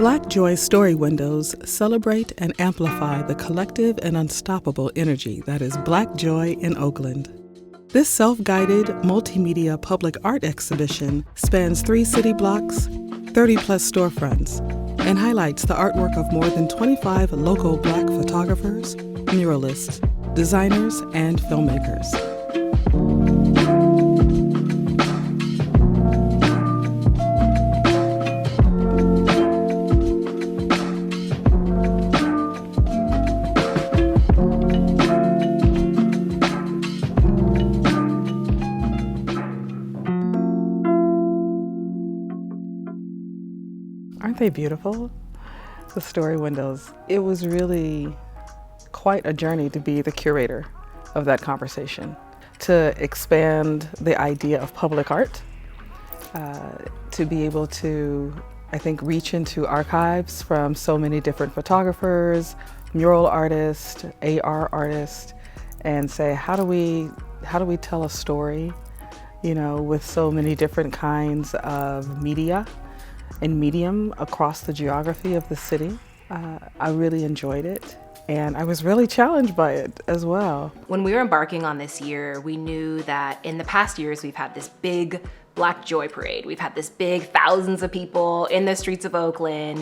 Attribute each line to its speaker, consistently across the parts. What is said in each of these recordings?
Speaker 1: Black Joy Story Windows celebrate and amplify the collective and unstoppable energy that is Black joy in Oakland. This self-guided multimedia public art exhibition spans 3 city blocks, 30-plus storefronts, and highlights the artwork of more than 25 local Black photographers, muralists, designers, and filmmakers. Aren't they beautiful? The story windows. It was really quite a journey to be the curator of that conversation, to expand the idea of public art, to be able to, I think, reach into archives from so many different photographers, mural artists, AR artists, and say, how do we tell a story, with so many different kinds of media and medium across the geography of the city. I really enjoyed it, and I was really challenged by it as well.
Speaker 2: When we were embarking on this year, we knew that in the past years we've had this big Black Joy Parade. We've had this big thousands of people in the streets of Oakland,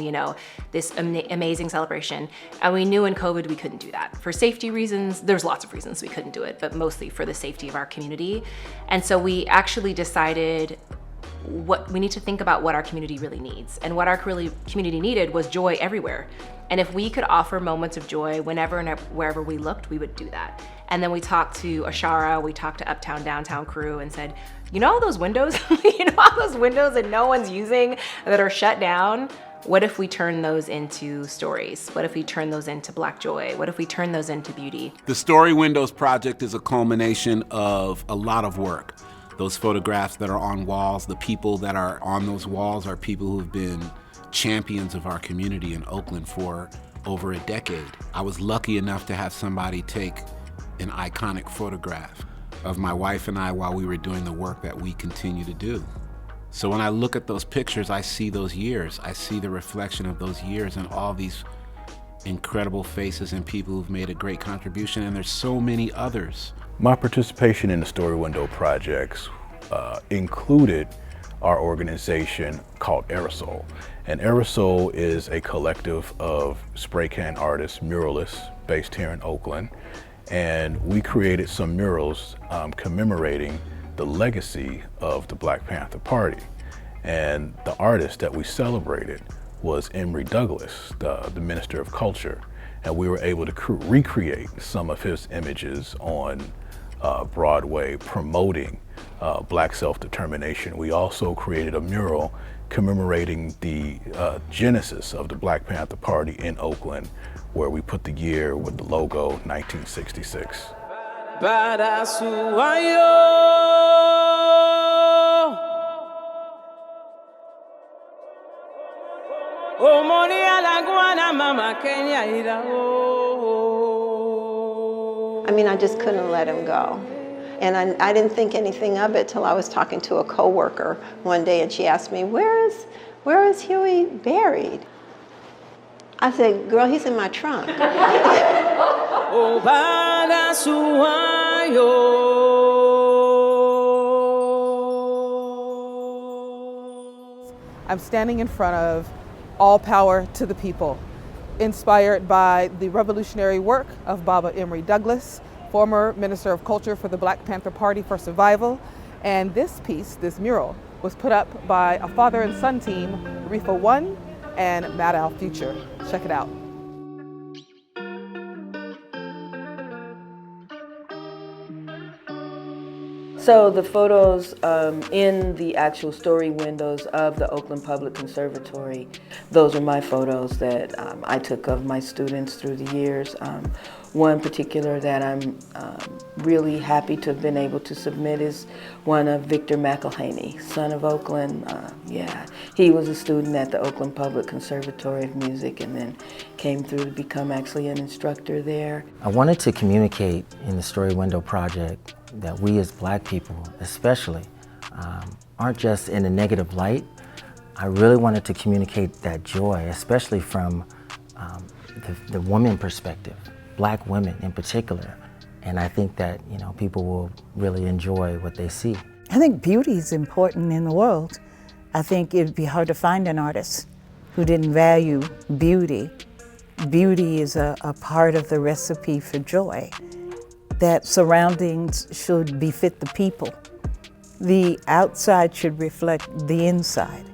Speaker 2: this amazing celebration. And we knew in COVID we couldn't do that. For safety reasons, there's lots of reasons we couldn't do it, but mostly for the safety of our community. And so we actually decided we need to think about what our community really needs. And what our community needed was joy everywhere. And if we could offer moments of joy whenever and wherever we looked, we would do that. And then we talked to Ashara, we talked to Uptown Downtown crew and said, all those windows, all those windows that no one's using that are shut down? What if we turn those into stories? What if we turn those into Black joy? What if we turn those into beauty?
Speaker 3: The Story Windows project is a culmination of a lot of work. Those photographs that are on walls, the people that are on those walls are people who have been champions of our community in Oakland for over a decade. I was lucky enough to have somebody take an iconic photograph of my wife and I while we were doing the work that we continue to do. So when I look at those pictures, I see those years. I see the reflection of those years and all these incredible faces and people who've made a great contribution, and there's so many others.
Speaker 4: My participation in the Story Window projects included our organization called Aerosol. And Aerosol is a collective of spray can artists, muralists based here in Oakland. And we created some murals commemorating the legacy of the Black Panther Party. And the artist that we celebrated was Emory Douglas, the Minister of Culture. And we were able to recreate some of his images on Broadway promoting Black self-determination. We also created a mural commemorating the genesis of the Black Panther Party in Oakland, where we put the year with the logo 1966.
Speaker 5: I just couldn't let him go. And I didn't think anything of it till I was talking to a coworker one day, and she asked me, where is Huey buried? I said, girl, he's in my trunk.
Speaker 1: I'm standing in front of All Power to the People, inspired by the revolutionary work of Baba Emory Douglas, former Minister of Culture for the Black Panther Party for Survival. And this piece, this mural, was put up by a father and son team, Reefa One and Mad Al Future. Check it out.
Speaker 6: So the photos in the actual story windows of the Oakland Public Conservatory, those are my photos that I took of my students through the years. One particular that I'm really happy to have been able to submit is one of Victor McElhaney, son of Oakland. He was a student at the Oakland Public Conservatory of Music and then came through to become actually an instructor there.
Speaker 7: I wanted to communicate in the Story Window project that we as Black people especially aren't just in a negative light. I really wanted to communicate that joy, especially from the woman perspective, Black women in particular. And I think that, you know, people will really enjoy what they see.
Speaker 8: I think beauty is important in the world. I think it'd be hard to find an artist who didn't value beauty. Beauty is a part of the recipe for joy. That surroundings should befit the people. The outside should reflect the inside.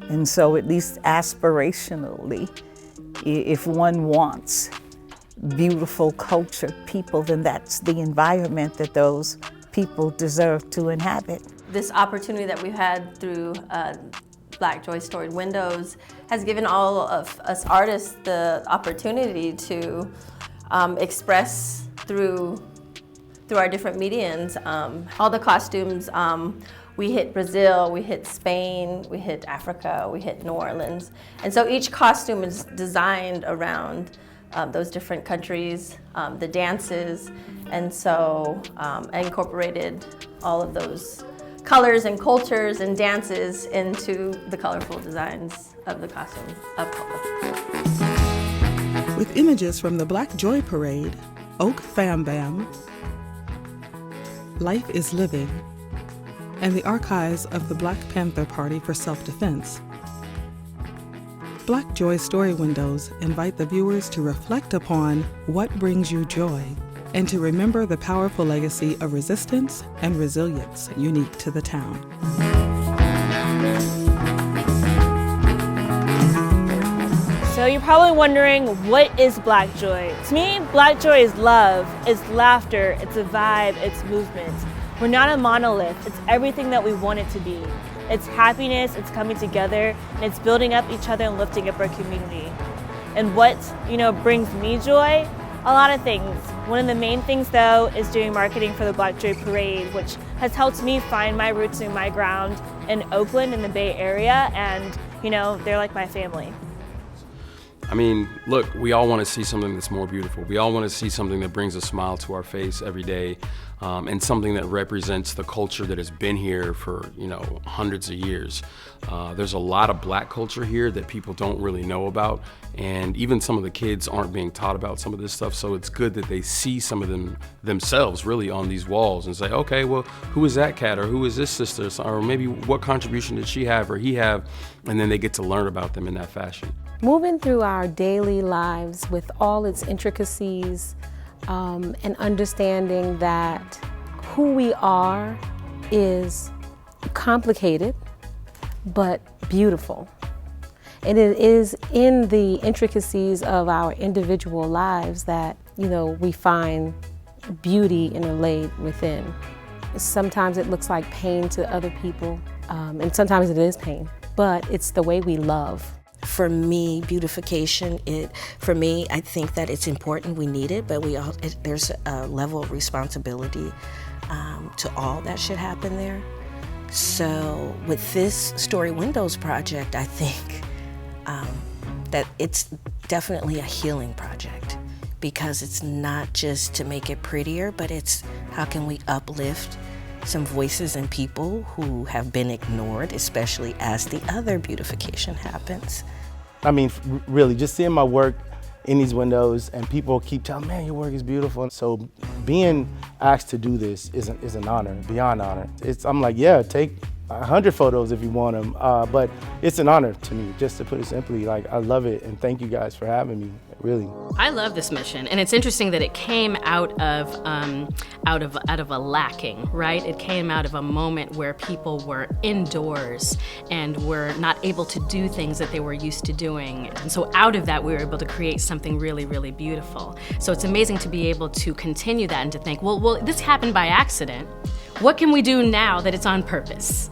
Speaker 8: And so at least aspirationally, if one wants beautiful cultured people, then that's the environment that those people deserve to inhabit.
Speaker 9: This opportunity that we've had through Black Joy Storied Windows has given all of us artists the opportunity to express through our different mediums. All the costumes, we hit Brazil, we hit Spain, we hit Africa, we hit New Orleans. And so each costume is designed around those different countries, the dances, and so I incorporated all of those colors and cultures and dances into the colorful designs of the costumes of Oakland.
Speaker 1: With images from the Black Joy Parade, Oak Fam Bam, Life is Living, and the archives of the Black Panther Party for Self-Defense, Black Joy Story Windows invite the viewers to reflect upon what brings you joy and to remember the powerful legacy of resistance and resilience unique to the town.
Speaker 10: So you're probably wondering, what is Black Joy? To me, Black Joy is love, it's laughter, it's a vibe, it's movement. We're not a monolith, it's everything that we want it to be. It's happiness, it's coming together, and it's building up each other and lifting up our community. And what, brings me joy? A lot of things. One of the main things, though, is doing marketing for the Black Joy Parade, which has helped me find my roots and my ground in Oakland, in the Bay Area, and, they're like my family.
Speaker 11: I mean, look, we all want to see something that's more beautiful. We all want to see something that brings a smile to our face every day, and something that represents the culture that has been here for, hundreds of years. There's a lot of Black culture here that people don't really know about, and even some of the kids aren't being taught about some of this stuff, so it's good that they see some of them themselves really on these walls and say, okay, well, who is that cat, or who is this sister, or maybe what contribution did she have or he have, and then they get to learn about them in that fashion.
Speaker 12: Moving through our daily lives with all its intricacies, and understanding that who we are is complicated but beautiful. And it is in the intricacies of our individual lives that, we find beauty interlaid within. Sometimes it looks like pain to other people, and sometimes it is pain, but it's the way we love.
Speaker 13: For me, beautification, I think that it's important, we need it, but there's a level of responsibility to all that should happen there. So with this Story Windows project, I think that it's definitely a healing project, because it's not just to make it prettier, but it's how can we uplift some voices and people who have been ignored, especially as the other beautification happens.
Speaker 14: I mean, really, just seeing my work in these windows and people keep telling me, man, your work is beautiful. So being asked to do this is an honor, beyond honor. I'm like, yeah, take 100 photos if you want them, but it's an honor to me, just to put it simply. Like, I love it, and thank you guys for having me, really.
Speaker 15: I love this mission, and it's interesting that it came out of a lacking, right? It came out of a moment where people were indoors and were not able to do things that they were used to doing. And so out of that, we were able to create something really, really beautiful. So it's amazing to be able to continue that and to think, well, this happened by accident. What can we do now that it's on purpose?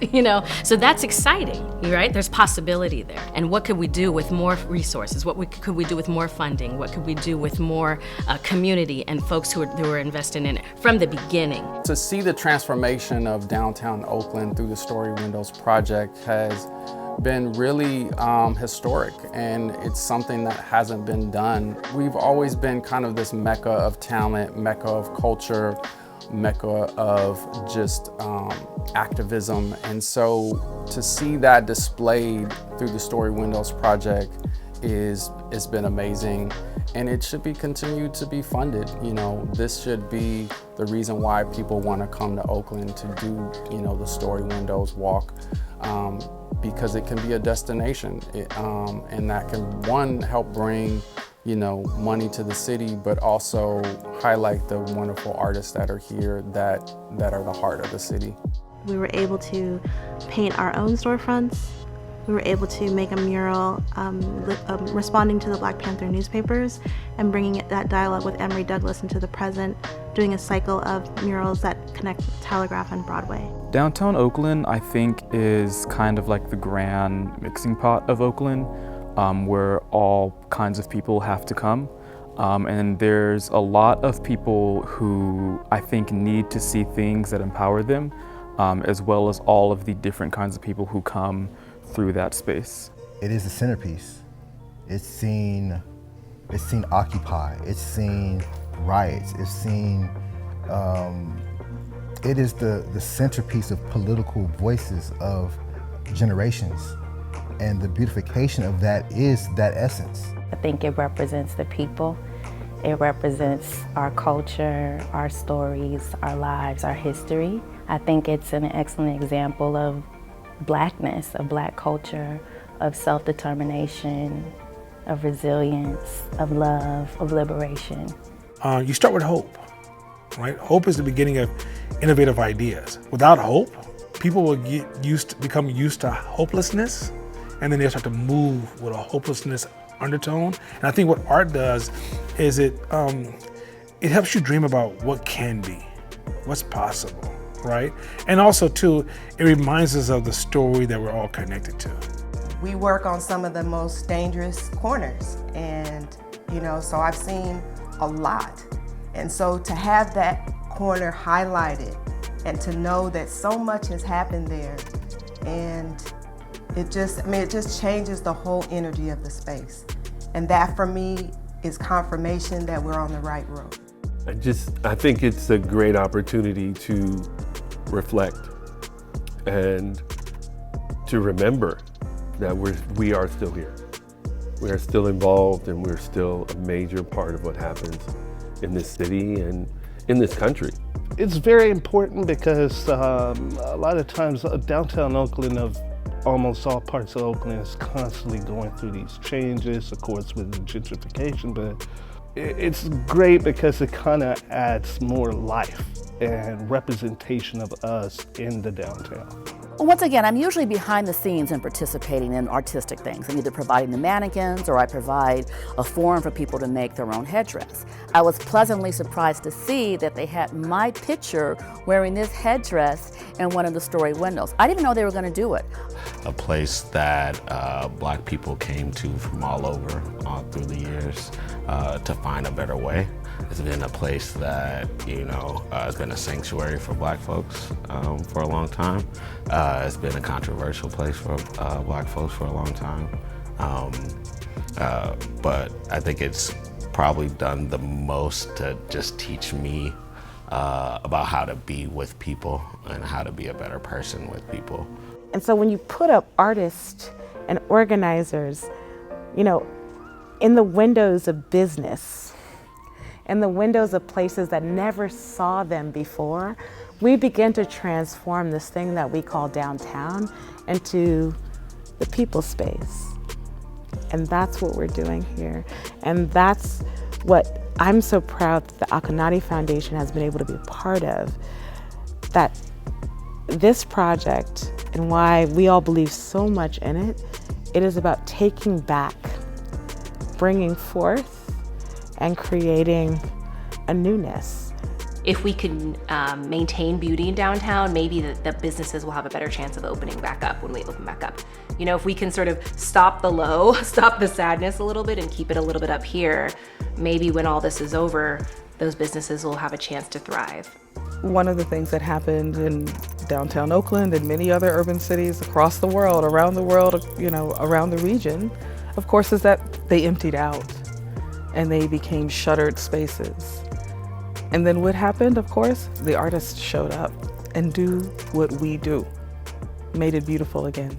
Speaker 15: So that's exciting, right? There's possibility there. And what could we do with more resources? Could we do with more funding? What could we do with more community and folks who are invested in it from the beginning?
Speaker 16: To see the transformation of downtown Oakland through the Story Windows project has been really historic, and it's something that hasn't been done. We've always been kind of this mecca of talent, mecca of culture, mecca of just activism. And so to see that displayed through the StoryWindows project it's been amazing, and it should be continued to be funded. You know, this should be the reason why people want to come to Oakland to do, you know, the StoryWindows walk, because it can be a destination, and that can, one, help bring, you know, money to the city, but also highlight the wonderful artists that are here that are the heart of the city.
Speaker 17: We were able to paint our own storefronts. We were able to make a mural responding to the Black Panther newspapers and bringing that dialogue with Emory Douglas into the present, doing a cycle of murals that connect Telegraph and Broadway.
Speaker 18: Downtown Oakland, I think, is kind of like the grand mixing pot of Oakland, where all kinds of people have to come. And there's a lot of people who I think need to see things that empower them, as well as all of the different kinds of people who come through that space.
Speaker 19: It is the centerpiece. It's seen Occupy, it's seen riots, it's seen, it is the centerpiece of political voices of generations. And the beautification of that is that essence.
Speaker 20: I think it represents the people. It represents our culture, our stories, our lives, our history. I think it's an excellent example of Blackness, of Black culture, of self-determination, of resilience, of love, of liberation.
Speaker 21: You start with hope, right? Hope is the beginning of innovative ideas. Without hope, people will become used to hopelessness, and then they'll start to move with a hopelessness undertone. And I think what art does is it helps you dream about what can be, what's possible, right? And also too, it reminds us of the story that we're all connected to.
Speaker 22: We work on some of the most dangerous corners, and so I've seen a lot. And so to have that corner highlighted and to know that so much has happened there, and it just changes the whole energy of the space. And that for me is confirmation that we're on the right road.
Speaker 23: I think it's a great opportunity to reflect and to remember that we are still here. We are still involved, and we're still a major part of what happens in this city and in this country.
Speaker 24: It's very important because a lot of times downtown Oakland, of almost all parts of Oakland, is constantly going through these changes, of course, with the gentrification, but it's great because it kind of adds more life and representation of us in the downtown.
Speaker 25: Well, once again, I'm usually behind the scenes and participating in artistic things. I'm either providing the mannequins or I provide a forum for people to make their own headdress. I was pleasantly surprised to see that they had my picture wearing this headdress in one of the story windows. I didn't know they were going to do it.
Speaker 26: A place that Black people came to from all over through the years to find a better way. It's been a place that, has been a sanctuary for Black folks for a long time. It's been a controversial place for Black folks for a long time. But I think it's probably done the most to just teach me about how to be with people and how to be a better person with people.
Speaker 27: And so when you put up artists and organizers, in the windows of business, in the windows of places that never saw them before, we begin to transform this thing that we call downtown into the people space. And that's what we're doing here. And that's what I'm so proud that the Akonadi Foundation has been able to be a part of, that this project and why we all believe so much in it, it is about taking back, bringing forth, and creating a newness.
Speaker 2: If we can maintain beauty in downtown, maybe the businesses will have a better chance of opening back up when we open back up. If we can sort of stop the low, stop the sadness a little bit and keep it a little bit up here, maybe when all this is over, those businesses will have a chance to thrive.
Speaker 1: One of the things that happened in downtown Oakland and many other urban cities across the world, around the region, of course, is that they emptied out and they became shuttered spaces. And then what happened, of course, the artists showed up and do what we do, made it beautiful again.